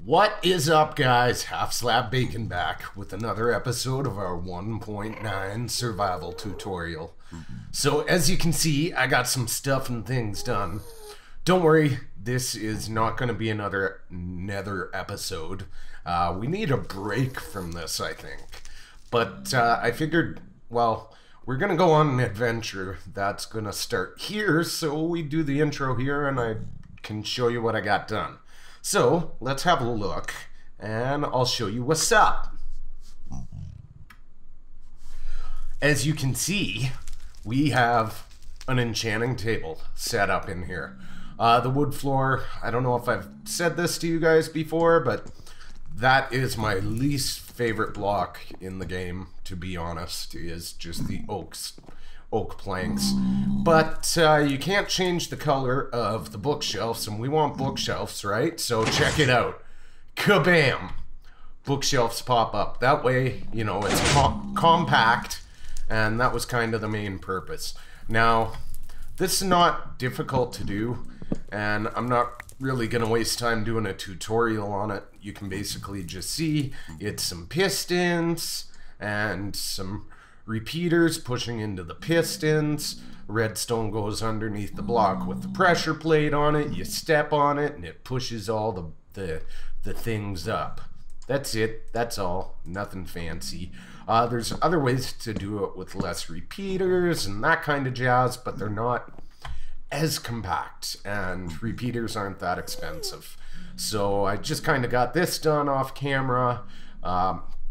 What is up, guys? Half Slab Bacon back with another episode of our 1.9 survival tutorial. So as you can see, I got some stuff and things done. Don't worry, this is not going to be another Nether episode. We need a break from this, I think. But I figured, well, we're going to go on an adventure that's going to start here, so we do the intro here and I can show you what I got done. So, let's have a look, and I'll show you what's up. As you can see, we have an enchanting table set up in here. The wood floor, I don't know if I've said this to you guys before, but that is my least favorite block in the game, to be honest, is just the oak planks. But you can't change the color of the bookshelves, and we want bookshelves, right? So check it out. Kabam! Bookshelves pop up. That way, you know, it's compact, and that was kind of the main purpose. Now, this is not difficult to do, and I'm not really going to waste time doing a tutorial on it. You can basically just see it's some pistons and some repeaters pushing into the pistons. Redstone goes underneath the block with the pressure plate on it. You step on it and it pushes all the things up. That's it. That's all. Nothing fancy. There's other ways to do it with less repeaters and that kind of jazz, but they're not as compact, and repeaters aren't that expensive. So I just kind of got this done off camera.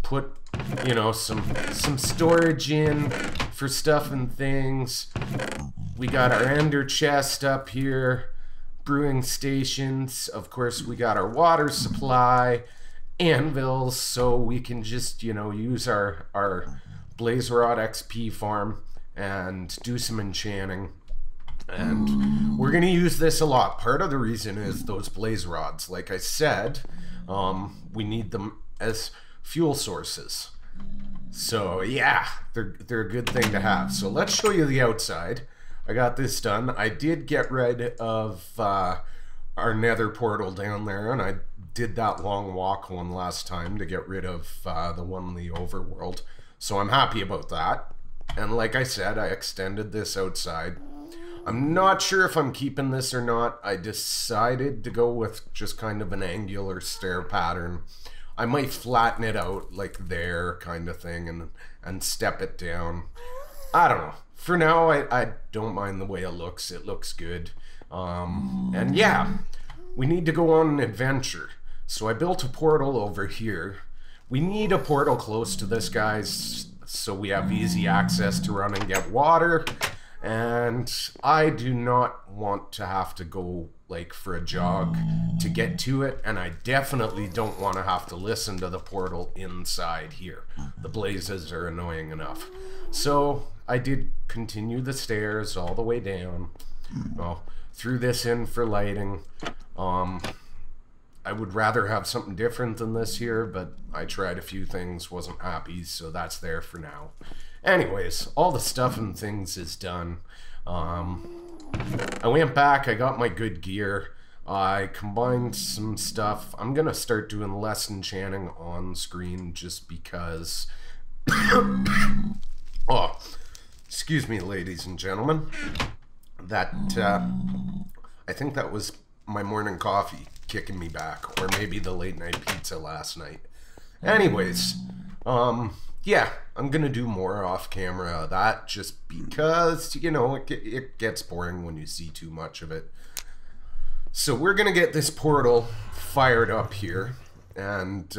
Put, you know, some storage in for stuff and things. We got our ender chest up here, brewing stations. Of course, we got our water supply, anvils, so we can just, you know, use our blaze rod XP farm and do some enchanting. And we're going to use this a lot. Part of the reason is those blaze rods. Like I said, we need them as fuel sources. So yeah, they're a good thing to have. So let's show you the outside. I got this done. I did get rid of our nether portal down there, and I did that long walk one last time to get rid of the one in the overworld. So I'm happy about that. And like I said, I extended this outside. I'm not sure if I'm keeping this or not. I decided to go with just kind of an angular stair pattern. I might flatten it out like there kind of thing and step it down. I don't know. For now, I don't mind the way it looks. It looks good. And yeah, we need to go on an adventure. So I built a portal over here. We need a portal close to this, guys, so we have easy access to run and get water. And I do not want to have to go like for a jog to get to it, and I definitely don't want to have to listen to the portal inside here. The blazes are annoying enough. So I did continue the stairs all the way down. Well, threw this in for lighting. I would rather have something different than this here, but I tried a few things, wasn't happy, so that's there for now. Anyways, all the stuff and things is done. I went back, I got my good gear, I combined some stuff. I'm gonna start doing less enchanting on screen just because... oh, excuse me, ladies and gentlemen. That, I think that was my morning coffee kicking me back, or maybe the late night pizza last night. Anyways, yeah, I'm gonna do more off camera of that just because, you know, it gets boring when you see too much of it. So we're gonna get this portal fired up here, and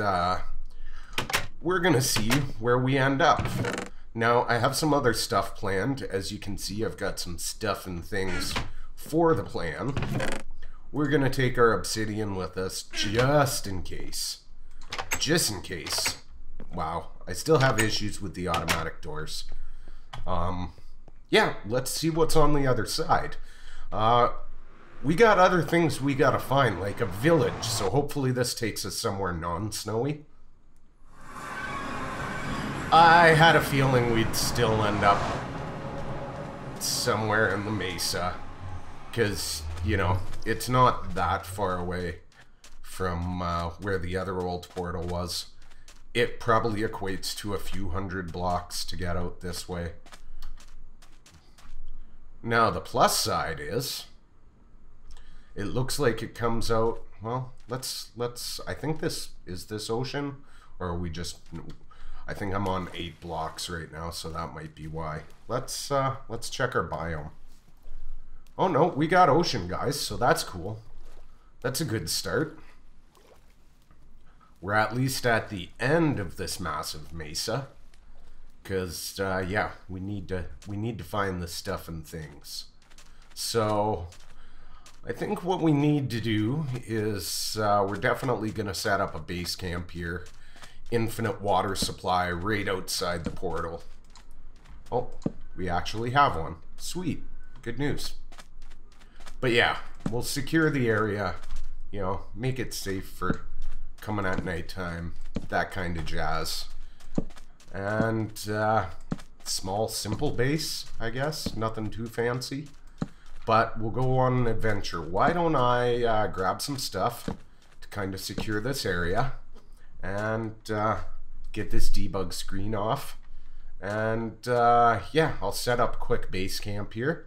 we're gonna see where we end up. Now, I have some other stuff planned. As you can see, I've got some stuff and things for the plan. We're gonna take our obsidian with us just in case. Just in case. Wow, I still have issues with the automatic doors. Yeah, let's see what's on the other side. We got other things we gotta find, like a village, so hopefully this takes us somewhere non-snowy. I had a feeling we'd still end up somewhere in the mesa, because, you know, it's not that far away from where the other old portal was. It probably equates to a few hundred blocks to get out this way. Now the plus side is, it looks like it comes out, well, let's I think this is this ocean, or are we just, I think I'm on 8 blocks right now, so that might be why. Let's check our biome. Oh no, we got ocean, guys, so that's cool. That's a good start. We're at least at the end of this massive mesa, because yeah, we need to find the stuff and things. So I think what we need to do is we're definitely going to set up a base camp here. Infinite water supply right outside the portal. Oh, we actually have one. Sweet. Good news. But yeah, we'll secure the area, you know, make it safe for coming at nighttime, that kind of jazz. And small, simple base, I guess. Nothing too fancy. But we'll go on an adventure. Why don't I grab some stuff to kind of secure this area and get this debug screen off. And yeah, I'll set up a quick base camp here.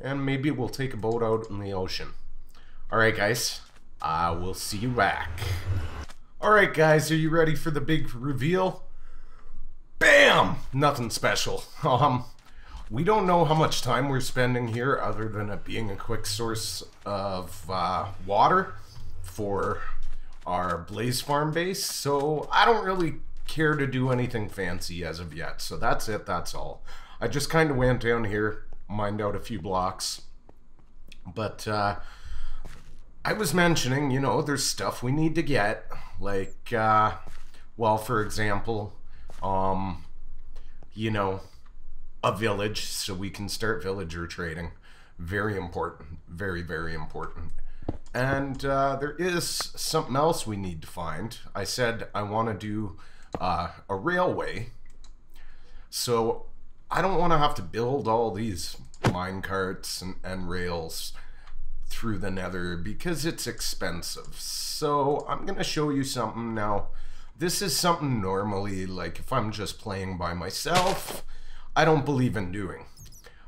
And maybe we'll take a boat out in the ocean. Alright guys, we'll see you back. Alright guys, are you ready for the big reveal? Bam! Nothing special. We don't know how much time we're spending here other than it being a quick source of water for our Blaze Farm base, so I don't really care to do anything fancy as of yet. So that's it, that's all. I just kind of went down here, mined out a few blocks, but I was mentioning, you know, there's stuff we need to get, like, well, for example, you know, a village, so we can start villager trading. Very important. Very, very important. And there is something else we need to find. I said I want to do a railway. So I don't want to have to build all these mine carts and rails through the nether because it's expensive. So I'm going to show you something now. This is something normally, like if I'm just playing by myself, I don't believe in doing.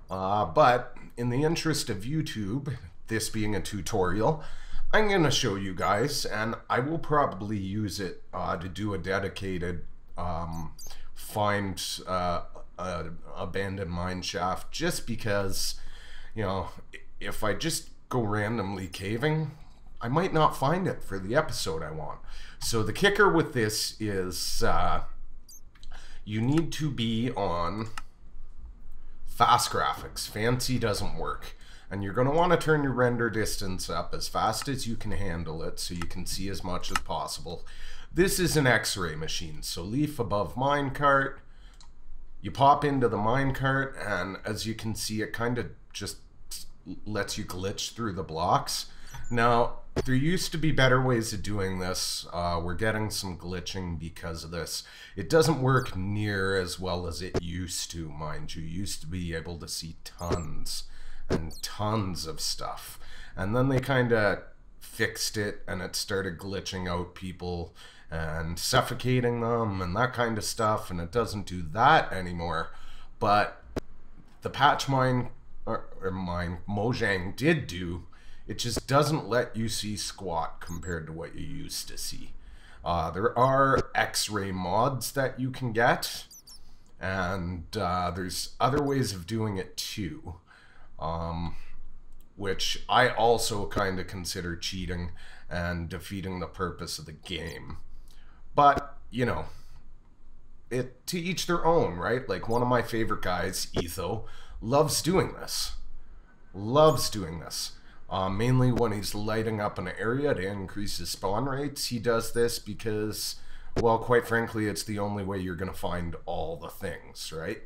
But in the interest of YouTube, this being a tutorial, I'm going to show you guys, and I will probably use it to do a dedicated find abandoned mine shaft, just because, you know, if I just go randomly caving, I might not find it for the episode I want. So the kicker with this is you need to be on fast graphics. Fancy doesn't work. And you're going to want to turn your render distance up as fast as you can handle it so you can see as much as possible. This is an X-ray machine, so leaf above minecart. You pop into the minecart, and as you can see, it kind of just lets you glitch through the blocks. Now, there used to be better ways of doing this. We're getting some glitching because of this. It doesn't work near as well as it used to, mind you. You used to be able to see tons and tons of stuff. And then they kind of fixed it, and it started glitching out people and suffocating them and that kind of stuff, and it doesn't do that anymore. But the patch Mojang did do, it just doesn't let you see squat compared to what you used to see. There are X-ray mods that you can get, and there's other ways of doing it too, which I also kind of consider cheating and defeating the purpose of the game. But, you know, it to each their own, right? Like one of my favorite guys, Etho, loves doing this. Loves doing this. Mainly when he's lighting up an area to increase his spawn rates, he does this because, well, quite frankly, it's the only way you're going to find all the things, right?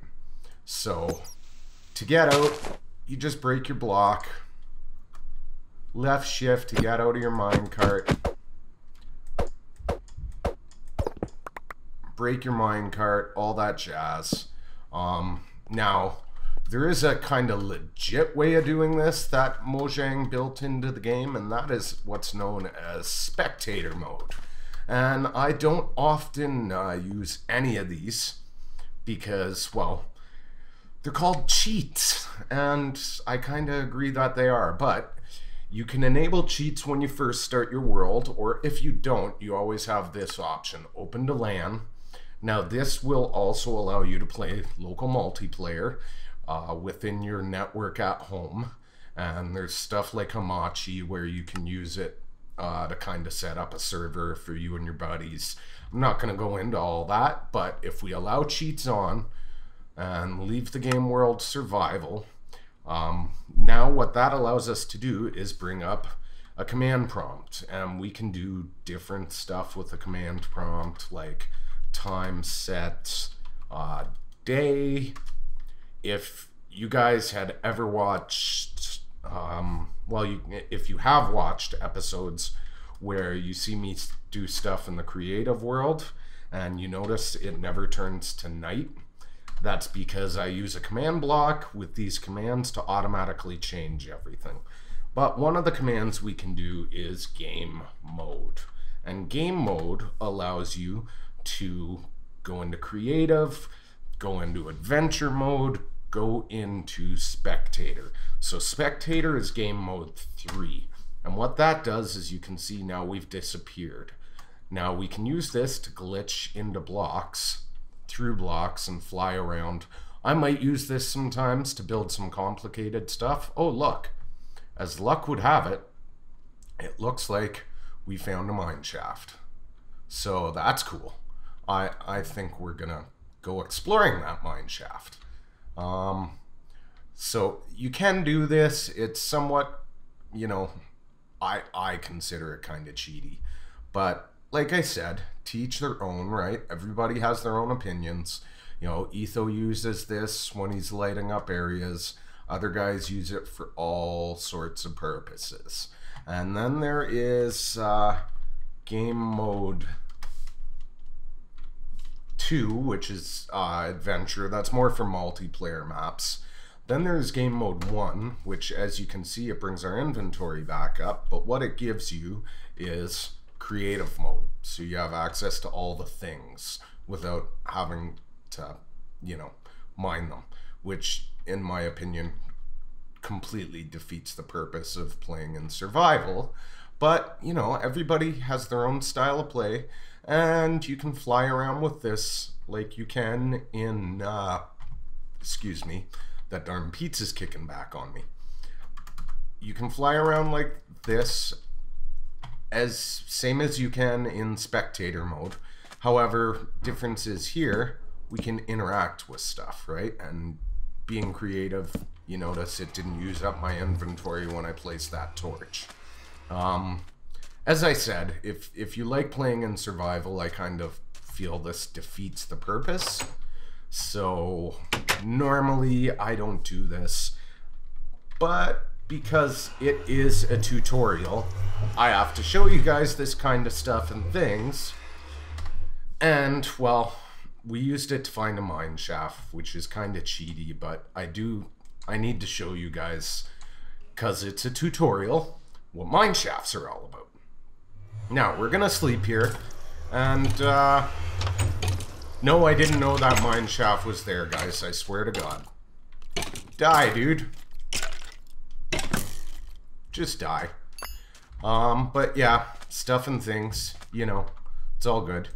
So, to get out, you just break your block. Left shift to get out of your minecart. Break your minecart, all that jazz. Now, There is a kind of legit way of doing this that Mojang built into the game, and that is what's known as spectator mode. And I don't often use any of these because, well, they're called cheats, and I kind of agree that they are, but you can enable cheats when you first start your world, or if you don't, you always have this option, open to LAN. Now this will also allow you to play local multiplayer within your network at home, and there's stuff like Hamachi where you can use it to kind of set up a server for you and your buddies. I'm not going to go into all that, but if we allow cheats on and leave the game world survival, now what that allows us to do is bring up a command prompt, and we can do different stuff with the command prompt, like time set, day. If you guys had ever watched, if you have watched episodes where you see me do stuff in the creative world and you notice it never turns to night, that's because I use a command block with these commands to automatically change everything. But one of the commands we can do is game mode. And game mode allows you to go into creative, go into adventure mode, go into spectator. So spectator is game mode 3. And what that does is you can see now we've disappeared. Now we can use this to glitch into blocks, through blocks, and fly around. I might use this sometimes to build some complicated stuff. Oh look, as luck would have it, it looks like we found a mine shaft. So that's cool. I think we're gonna go exploring that mine shaft. So you can do this. It's somewhat, you know, I consider it kind of cheaty, but like I said, to each their own, right? Everybody has their own opinions. You know, Etho uses this when he's lighting up areas. Other guys use it for all sorts of purposes. And then there is game mode 2, which is adventure. That's more for multiplayer maps. Then there's game mode 1, which, as you can see, it brings our inventory back up. But what it gives you is creative mode. So you have access to all the things without having to, you know, mine them, which, in my opinion, completely defeats the purpose of playing in survival. But, you know, everybody has their own style of play, and you can fly around with this like you can in, excuse me, that darn pizza's kicking back on me. You can fly around like this same as you can in spectator mode. However, difference is here, we can interact with stuff, right? And being creative, you notice it didn't use up my inventory when I placed that torch. As I said, if you like playing in survival, I kind of feel this defeats the purpose. So normally I don't do this, but because it is a tutorial, I have to show you guys this kind of stuff and things. And, well, we used it to find a mine shaft, which is kind of cheaty, but I need to show you guys, because it's a tutorial, what mine shafts are all about. Now, we're gonna sleep here, and, no, I didn't know that mine shaft was there, guys, I swear to God. Die, dude. Just die. But yeah, stuff and things, you know, it's all good.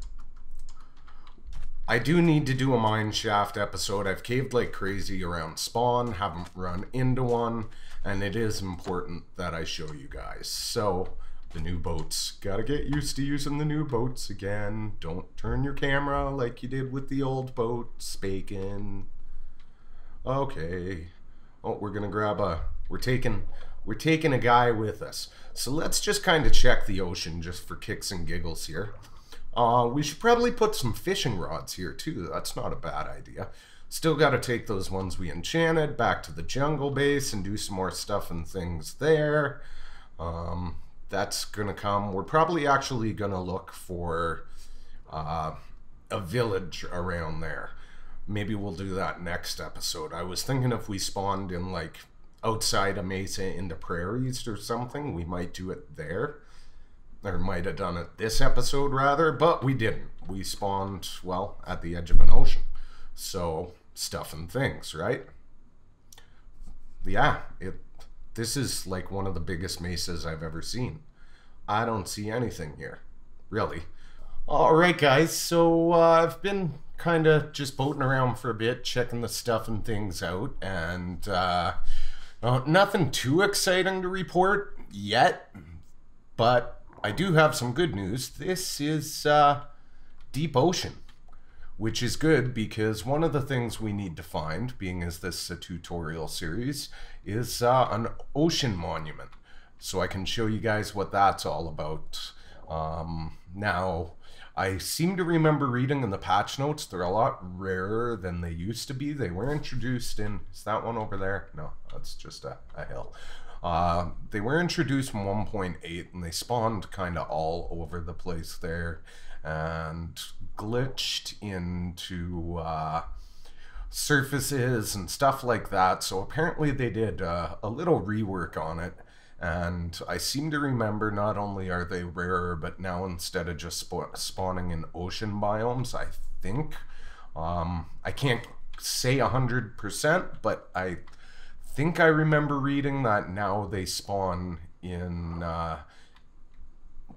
I do need to do a mine shaft episode. I've caved like crazy around spawn, haven't run into one, and it is important that I show you guys. So, the new boats. Gotta get used to using the new boats again. Don't turn your camera like you did with the old boats, bacon. Okay. Oh, we're gonna grab we're taking a guy with us. So let's just kind of check the ocean just for kicks and giggles here. We should probably put some fishing rods here too. That's not a bad idea. Still got to take those ones we enchanted back to the jungle base and do some more stuff and things there. That's gonna come. We're probably actually gonna look for a village around there. maybe we'll do that next episode. I was thinking if we spawned in like outside a mesa into prairies or something, we might do it there. Or might have done it this episode rather, but we didn't. We spawned, well, at the edge of an ocean. So, stuff and things, right? Yeah, this is like one of the biggest mesas I've ever seen. I don't see anything here, really. Alright guys, so I've been kind of just boating around for a bit, checking the stuff and things out, and nothing too exciting to report yet, but I do have some good news. This is deep ocean, which is good because one of the things we need to find, being as this is a tutorial series, is an ocean monument. So I can show you guys what that's all about. Now, I seem to remember reading in the patch notes, they're a lot rarer than they used to be. They were introduced in, is that one over there? No, that's just a hill. They were introduced in 1.8 and they spawned kind of all over the place there and glitched into surfaces and stuff like that. So apparently they did a little rework on it, and I seem to remember not only are they rarer, but now instead of just spawning in ocean biomes, I think, I can't say 100%, but I think I remember reading that now they spawn in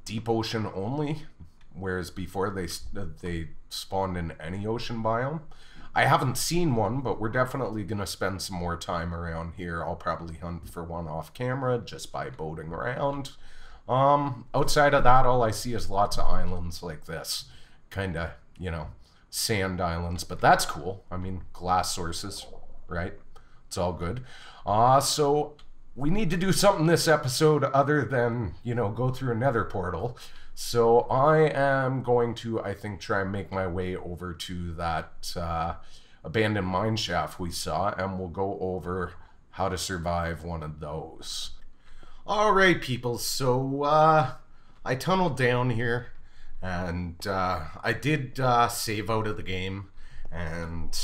deep ocean only, whereas before they spawned in any ocean biome. I haven't seen one, but we're definitely going to spend some more time around here. I'll probably hunt for one off camera just by boating around. Outside of that, all I see is lots of islands like this. Kind of, you know, sand islands, but that's cool. I mean, glass sources, right? It's all good. So we need to do something this episode other than, you know, go through a nether portal. So I am going to, I think, try and make my way over to that abandoned mine shaft we saw, and we'll go over how to survive one of those. Alright, people, so I tunneled down here, and I did save out of the game and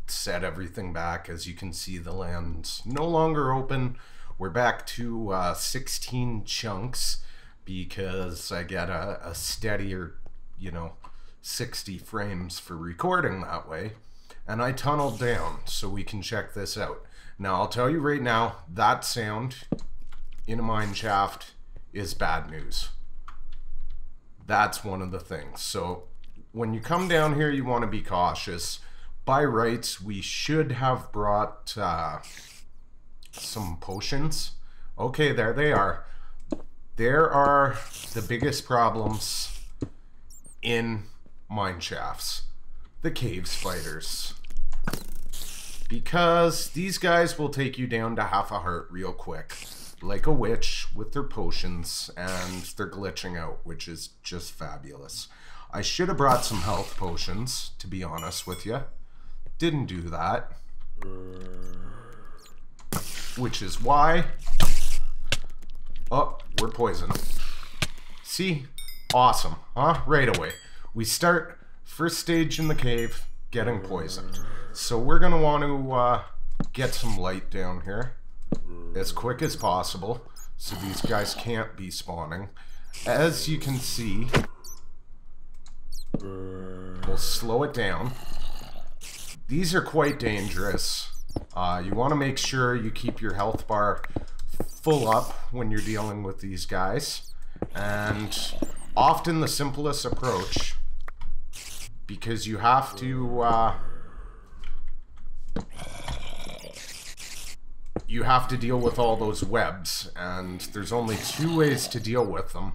set everything back. As you can see, the land's no longer open. We're back to 16 chunks because I get a steadier, you know, 60 frames for recording that way. And I tunneled down so we can check this out. Now, I'll tell you right now, that sound in a mine shaft is bad news. That's one of the things. So when you come down here, you want to be cautious. By rights, we should have brought some potions. Okay, there they are. There are the biggest problems in mine shafts. The cave spiders. Because these guys will take you down to half a heart real quick. Like a witch with their potions, and they're glitching out, which is just fabulous. I should have brought some health potions, to be honest with you. Didn't do that. Which is why... Oh, we're poisoned. See? Awesome, huh? Right away. We start first stage in the cave, getting poisoned. So we're going to want to get some light down here as quick as possible so these guys can't be spawning. As you can see, we'll slow it down. These are quite dangerous. You want to make sure you keep your health bar full up when you're dealing with these guys. And often the simplest approach, because you have to deal with all those webs, and there's only two ways to deal with them.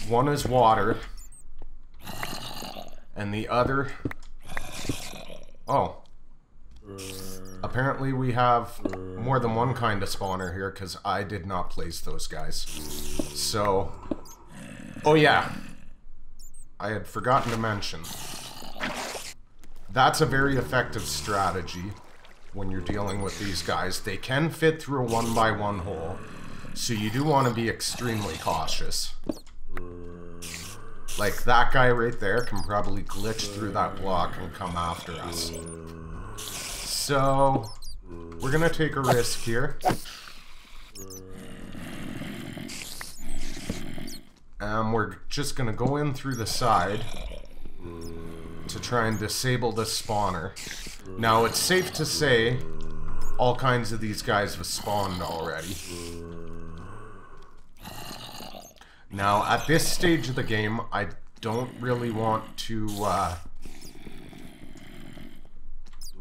One is water, and the other... Oh. Apparently we have more than one kind of spawner here, because I did not place those guys. So... Oh yeah. I had forgotten to mention. That's a very effective strategy when you're dealing with these guys. They can fit through a 1x1 hole, so you do want to be extremely cautious. Like, that guy right there can probably glitch through that block and come after us. So, we're gonna take a risk here. And we're just gonna go in through the side to try and disable this spawner. Now, it's safe to say all kinds of these guys have spawned already. Now, at this stage of the game, I don't really want to,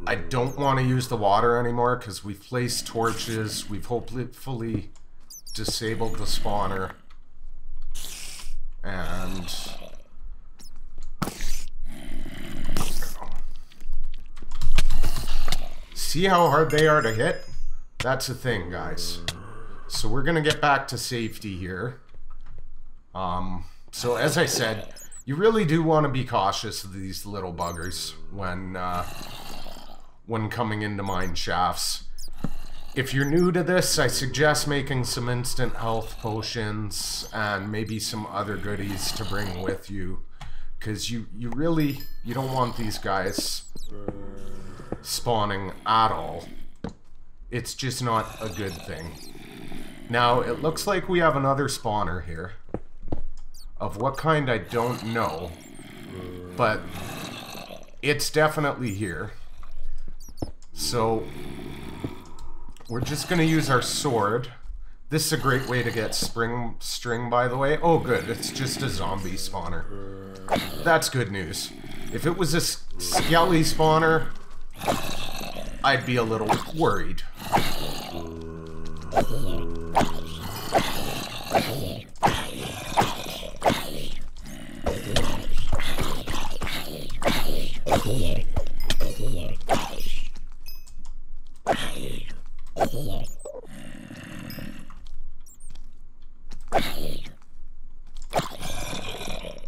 I don't want to use the water anymore, because we've placed torches, we've hopefully disabled the spawner, and... See how hard they are to hit? That's the thing, guys. So we're gonna get back to safety here. So as I said, you really do want to be cautious of these little buggers when coming into mine shafts. If you're new to this, I suggest making some instant health potions and maybe some other goodies to bring with you, because you don't want these guys spawning at all. It's just not a good thing. Now, it looks like we have another spawner here. Of what kind, I don't know. But it's definitely here. So, we're just going to use our sword. This is a great way to get string, by the way. Oh, good. It's just a zombie spawner. That's good news. If it was a skelly spawner, I'd be a little worried.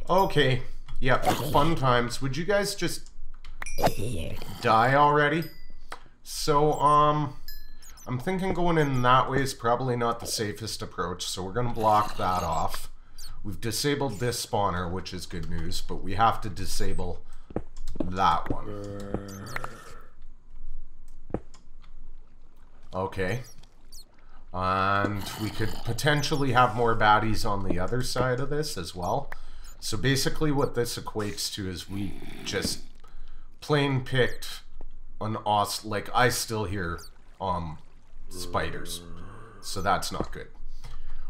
Okay, yep, fun times. Would you guys just die already? So, I'm thinking going in that way is probably not the safest approach, so we're gonna block that off. We've disabled this spawner, which is good news, but we have to disable that one. Okay. And we could potentially have more baddies on the other side of this as well. So basically what this equates to is we just plain picked an awesome... Like, I still hear spiders. So that's not good.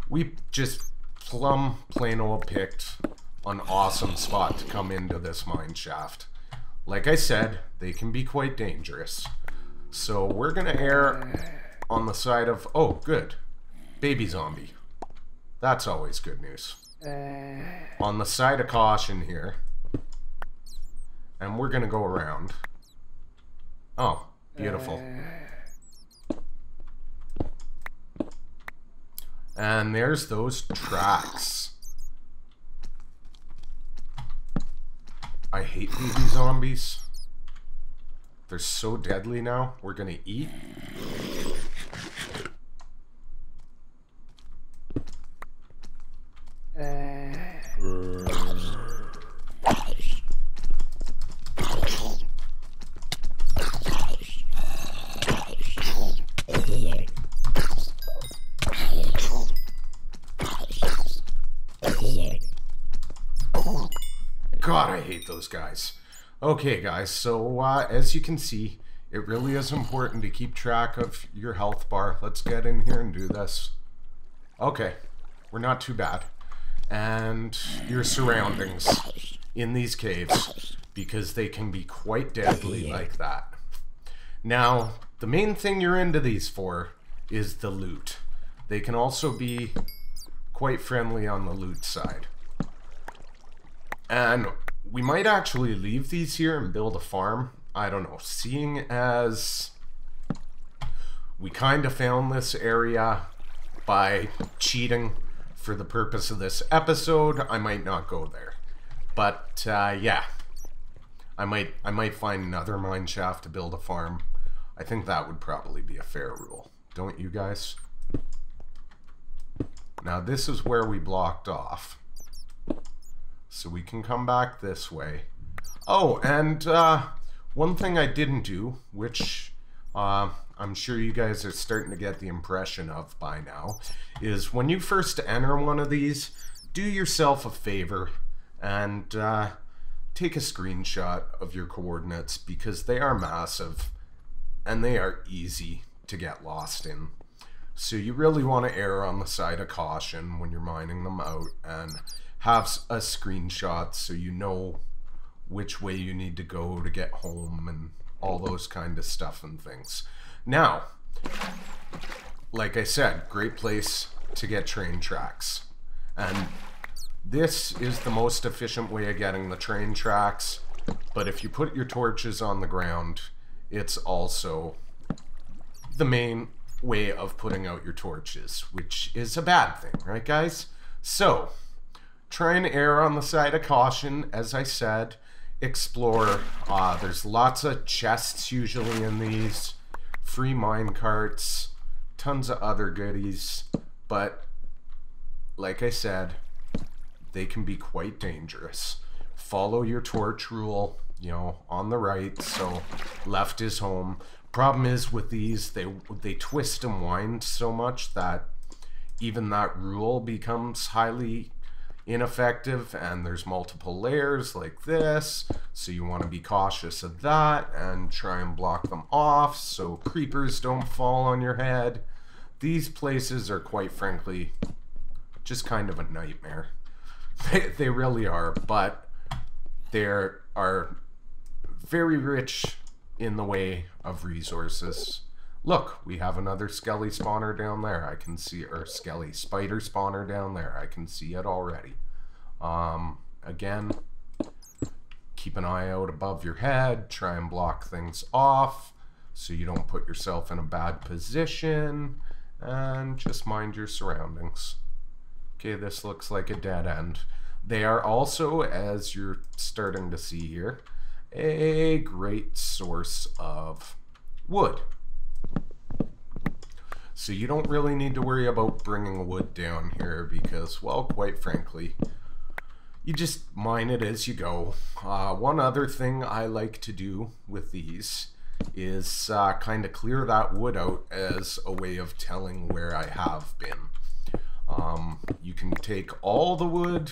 We just plain old picked an awesome spot to come into this mine shaft. Like I said, they can be quite dangerous. So we're going to err on the side of... Oh, good. Baby zombie. That's always good news. On the side of caution here. And we're going to go around. Oh, beautiful. And there's those tracks. I hate baby zombies. They're so deadly now. We're gonna eat. God, I hate those guys. Okay, guys, so as you can see, it really is important to keep track of your health bar. Let's get in here and do this. Okay, we're not too bad. And your surroundings in these caves, because they can be quite deadly like that. Now, the main thing you're into these for is the loot. They can also be quite friendly on the loot side. And we might actually leave these here and build a farm. I don't know. Seeing as we kind of found this area by cheating for the purpose of this episode, I might not go there. But yeah, I might find another mine shaft to build a farm. I think that would probably be a fair rule. Don't you guys? Now this is where we blocked off. So we can come back this way. Oh, and one thing I didn't do, which I'm sure you guys are starting to get the impression of by now, is when you first enter one of these, do yourself a favor and take a screenshot of your coordinates, because they are massive and they are easy to get lost in. So you really want to err on the side of caution when you're mining them out and have a screenshot so you know which way you need to go to get home and all those kind of stuff and things. Now, like I said, great place to get train tracks. And this is the most efficient way of getting the train tracks, but if you put your torches on the ground, it's also the main way of putting out your torches, which is a bad thing, right guys? So, try and err on the side of caution, as I said. Explore. There's lots of chests usually in these, free mine carts, tons of other goodies, but like I said, they can be quite dangerous. Follow your torch rule, you know, on the right, so left is home. Problem is with these, they twist and wind so much that even that rule becomes highly ineffective, and there's multiple layers like this, so you want to be cautious of that and try and block them off so creepers don't fall on your head. These places are quite frankly just kind of a nightmare. They really are, but they are very rich in the way of resources. Look, we have another skelly spawner down there. I can see, or skelly spider spawner down there. I can see it already. Again, keep an eye out above your head. Try and block things off so you don't put yourself in a bad position. And just mind your surroundings. Okay, this looks like a dead end. They are also, as you're starting to see here, a great source of wood. So you don't really need to worry about bringing wood down here because, well, quite frankly, you just mine it as you go. One other thing I like to do with these is kind of clear that wood out as a way of telling where I have been. You can take all the wood.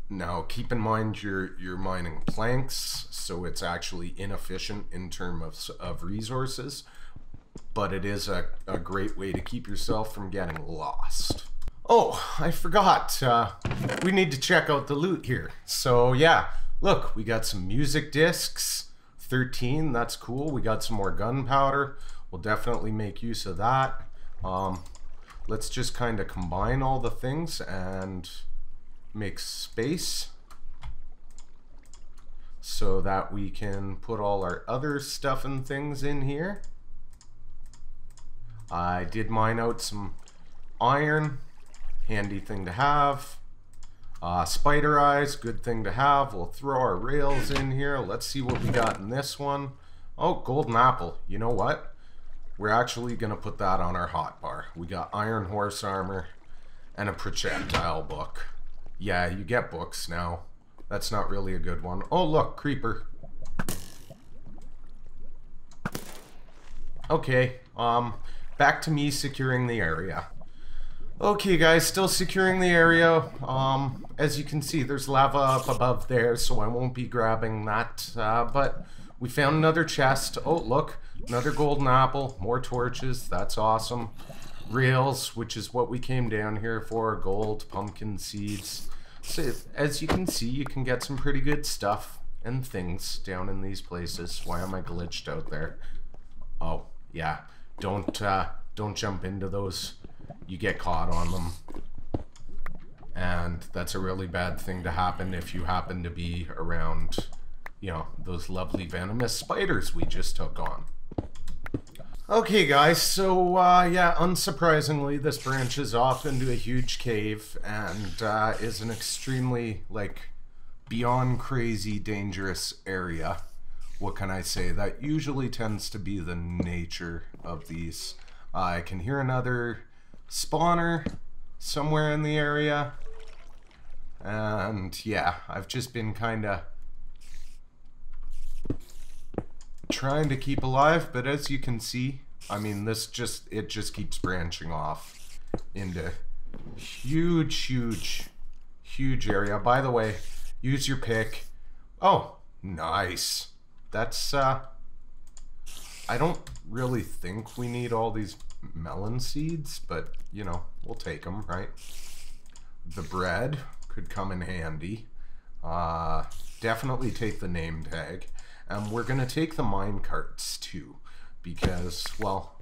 Now keep in mind you're mining planks, so it's actually inefficient in terms of resources, but it is a great way to keep yourself from getting lost. Oh, I forgot. We need to check out the loot here. So yeah, look, we got some music discs, 13, that's cool. We got some more gunpowder. We'll definitely make use of that. Let's just kind of combine all the things and make space so that we can put all our other stuff and things in here. I did mine out some iron, handy thing to have. Spider eyes, good thing to have. We'll throw our rails in here. Let's see what we got in this one. Oh, golden apple. You know what? We're actually going to put that on our hotbar. We got iron horse armor and a projectile book. Yeah, you get books now. That's not really a good one. Oh, look, creeper. Okay, back to me securing the area. Okay, guys, still securing the area. As you can see, there's lava up above there, so I won't be grabbing that. But we found another chest. Oh, look, another golden apple, more torches. That's awesome. Rails, which is what we came down here for. Gold, pumpkin seeds. So, as you can see, you can get some pretty good stuff and things down in these places. Why am I glitched out there? Oh, yeah. Don't jump into those. You get caught on them. And that's a really bad thing to happen if you happen to be around, you know, those lovely venomous spiders we just took on. Okay, guys, so, yeah, unsurprisingly, this branches off into a huge cave and is an extremely, like, beyond crazy dangerous area. What can I say? That usually tends to be the nature of these. I can hear another spawner somewhere in the area. And yeah, I've just been kind of trying to keep alive, but as you can see, I mean, it just keeps branching off into huge area. By the way, use your pick. Oh, nice. That's I don't really think we need all these melon seeds, but you know, we'll take them, right? The bread could come in handy. Definitely take the name tag. And we're gonna take the mine carts too, because, well,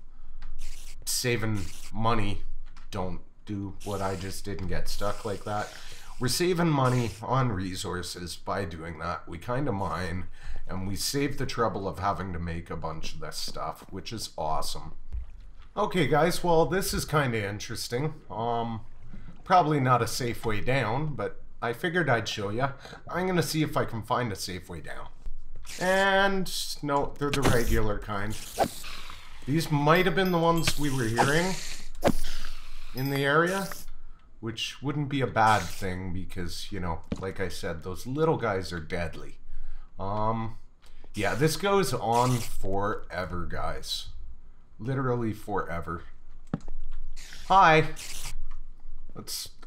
saving money, don't do what I just did and get stuck like that. We're saving money on resources by doing that. We kind of mine, and we save the trouble of having to make a bunch of this stuff, which is awesome. Okay guys, well, this is kind of interesting. Probably not a safe way down, but I figured I'd show you. I'm gonna see if I can find a safe way down. And no, they're the regular kind. These might have been the ones we were hearing in the area, which wouldn't be a bad thing because, you know, like I said, those little guys are deadly. Yeah, this goes on forever, guys. Literally forever. Hi.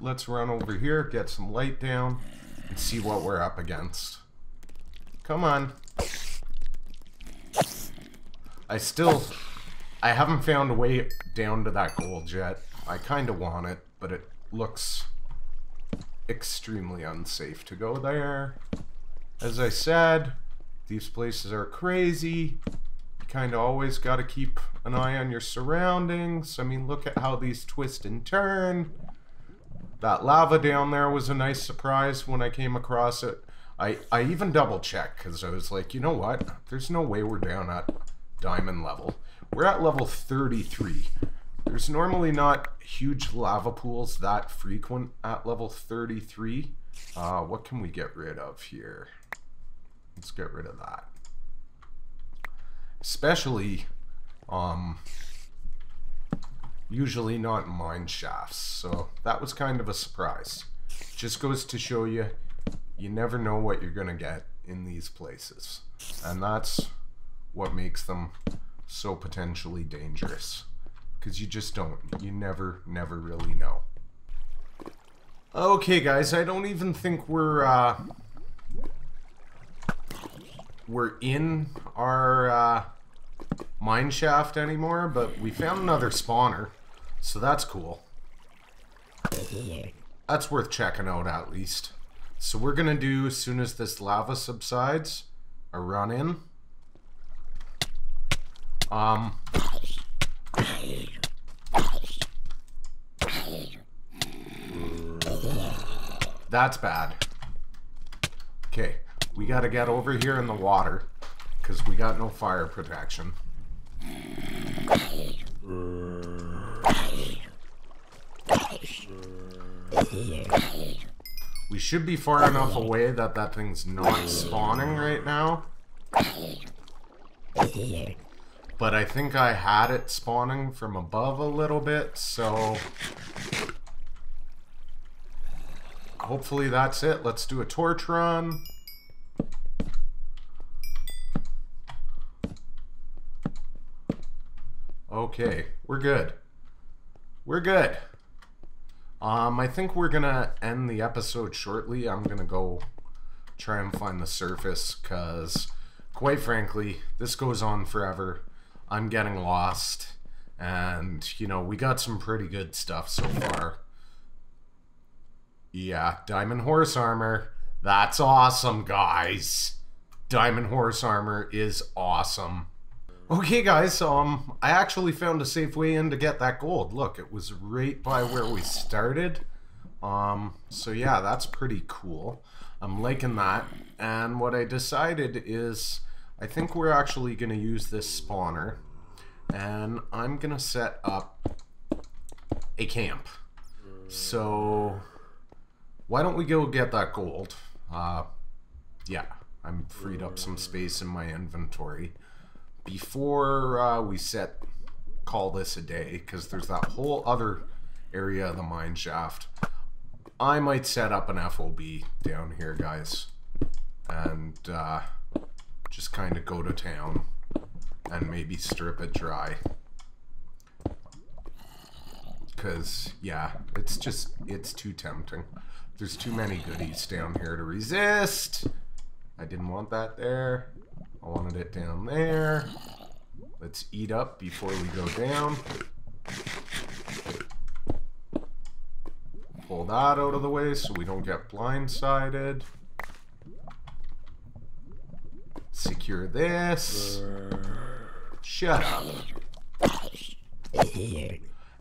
Let's run over here, get some light down, and see what we're up against. Come on. I haven't found a way down to that gold yet. I kind of want it, but it looks extremely unsafe to go there. As I said, these places are crazy. You kind of always got to keep an eye on your surroundings. I mean, look at how these twist and turn. That lava down there was a nice surprise when I came across it. I even double checked because I was like, you know what? There's no way we're down at diamond level. We're at level 33. There's normally not huge lava pools that frequent at level 33. What can we get rid of here? Let's get rid of that. Especially, usually not in mine shafts. So that was kind of a surprise. Just goes to show you, you never know what you're gonna get in these places. And that's what makes them so potentially dangerous. Because you just don't. You never really know. Okay, guys, I don't even think we're in our mine shaft anymore, but we found another spawner, so that's cool. That's worth checking out at least. So we're gonna do, as soon as this lava subsides, a run in. That's bad. Okay, we gotta get over here in the water because we got no fire protection. We should be far enough away that that thing's not spawning right now. But I think I had it spawning from above a little bit, so hopefully that's it. Let's do a torch run. Okay, we're good. We're good. I think we're gonna end the episode shortly. I'm gonna go try and find the surface, because quite frankly, this goes on forever. I'm getting lost, and you know, we got some pretty good stuff so far. Yeah, diamond horse armor. That's awesome, guys. Diamond horse armor is awesome. Okay, guys, I actually found a safe way in to get that gold. Look, it was right by where we started. So yeah, that's pretty cool. I'm liking that. And what I decided is, I think we're actually going to use this spawner. And I'm going to set up a camp. So why don't we go get that gold? Yeah, I'm freed up some space in my inventory. Before we call this a day, because there's that whole other area of the mine shaft. I might set up an FOB down here, guys, and just kind of go to town and maybe strip it dry. Because, yeah, it's too tempting. There's too many goodies down here to resist. I didn't want that there. I wanted it down there. Let's eat up before we go down. Pull that out of the way so we don't get blindsided. Secure this. Shut up.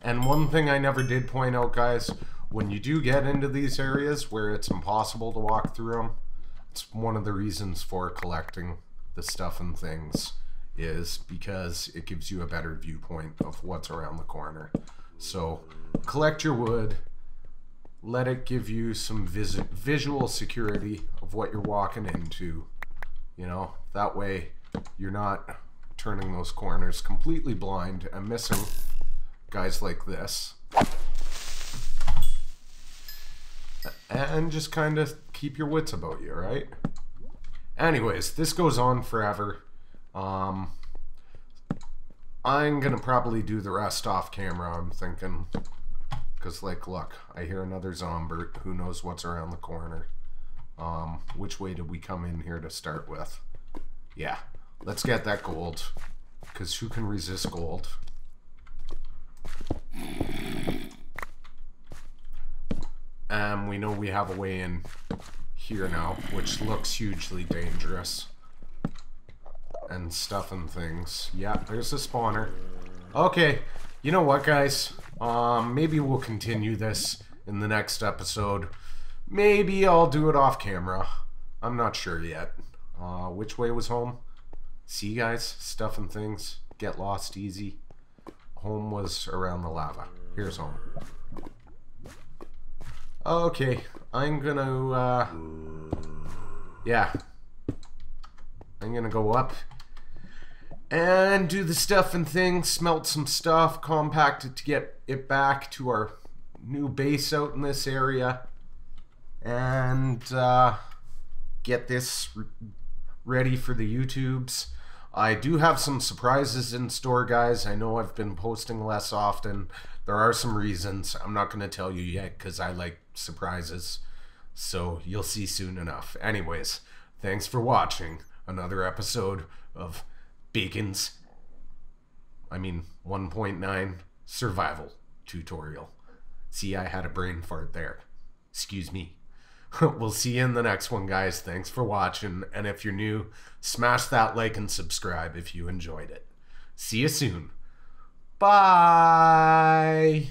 And one thing I never did point out, guys, when you do get into these areas where it's impossible to walk through them, it's one of the reasons for collecting the stuff and things, is because it gives you a better viewpoint of what's around the corner. So collect your wood, let it give you some visual security of what you're walking into. You know, that way you're not turning those corners completely blind and missing guys like this. And just kind of keep your wits about you, right? Anyways, this goes on forever. I'm gonna probably do the rest off camera, I'm thinking. Because, like, look, I hear another zombie. Who knows what's around the corner? Which way did we come in here to start with? Yeah, let's get that gold. Because who can resist gold? And we know we have a way in here now, which looks hugely dangerous. And stuff and things. Yeah, there's a spawner. Okay, you know what, guys? Maybe we'll continue this in the next episode. Maybe I'll do it off camera. I'm not sure yet. Which way was home? See, guys? Stuff and things. Get lost easy. Home was around the lava. Here's home. Okay, I'm gonna, yeah. I'm gonna go up and do the stuff and things, smelt some stuff, compact it to get it back to our new base out in this area, and get this ready for the YouTubes. I do have some surprises in store, guys. I know I've been posting less often. There are some reasons. I'm not going to tell you yet because I like surprises. So you'll see soon enough. Anyways, thanks for watching another episode of Bacon's 1.9 survival tutorial. See, I had a brain fart there. Excuse me. We'll see you in the next one, guys. Thanks for watching. And if you're new, smash that like and subscribe if you enjoyed it. See you soon. Bye.